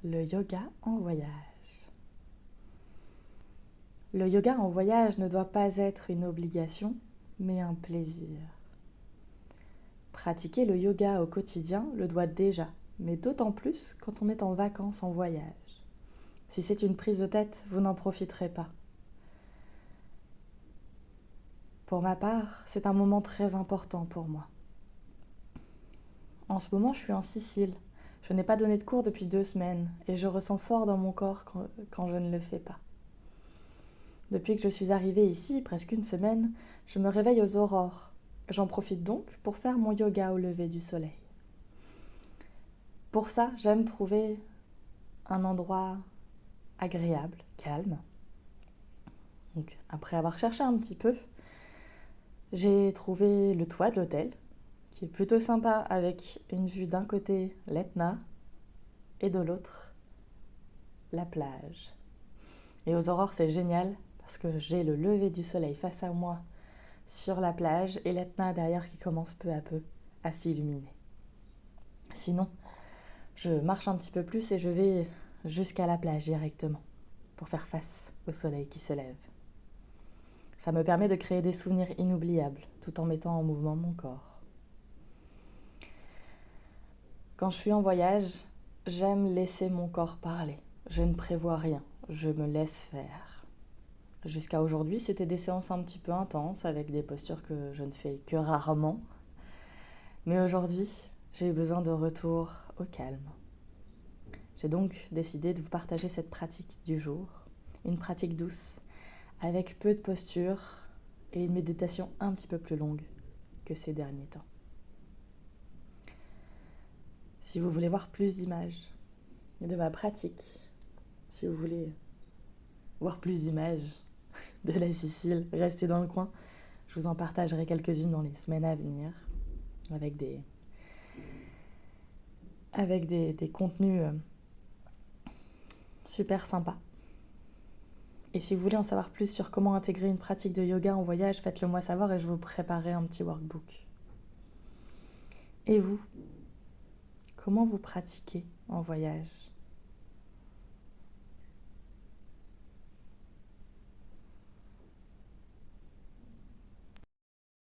Le yoga en voyage. Le yoga en voyage ne doit pas être une obligation, mais un plaisir. Pratiquer le yoga au quotidien le doit déjà, mais d'autant plus quand on est en vacances en voyage. Si c'est une prise de tête, vous n'en profiterez pas. Pour ma part, c'est un moment très important pour moi. En ce moment, je suis en Sicile. Je n'ai pas donné de cours depuis 2 semaines et je ressens fort dans mon corps quand je ne le fais pas. Depuis que je suis arrivée ici, presque une semaine, je me réveille aux aurores. J'en profite donc pour faire mon yoga au lever du soleil. Pour ça, j'aime trouver un endroit agréable, calme. Donc, après avoir cherché un petit peu, j'ai trouvé le toit de l'hôtel, qui est plutôt sympa avec une vue d'un côté l'Etna et de l'autre la plage. Et aux aurores, c'est génial parce que j'ai le lever du soleil face à moi sur la plage et l'Etna derrière qui commence peu à peu à s'illuminer. Sinon, je marche un petit peu plus et je vais jusqu'à la plage directement pour faire face au soleil qui se lève. Ça me permet de créer des souvenirs inoubliables tout en mettant en mouvement mon corps. Quand je suis en voyage, j'aime laisser mon corps parler. Je ne prévois rien, je me laisse faire. Jusqu'à aujourd'hui, c'était des séances un petit peu intenses avec des postures que je ne fais que rarement. Mais aujourd'hui, j'ai eu besoin de retour au calme. J'ai donc décidé de vous partager cette pratique du jour, une pratique douce, avec peu de postures et une méditation un petit peu plus longue que ces derniers temps. Si vous voulez voir plus d'images de ma pratique, si vous voulez voir plus d'images de la Sicile, restez dans le coin. Je vous en partagerai quelques-unes dans les semaines à venir avec des contenus super sympas. Et si vous voulez en savoir plus sur comment intégrer une pratique de yoga en voyage, faites-le moi savoir et je vous préparerai un petit workbook. Et vous, comment vous pratiquez en voyage ?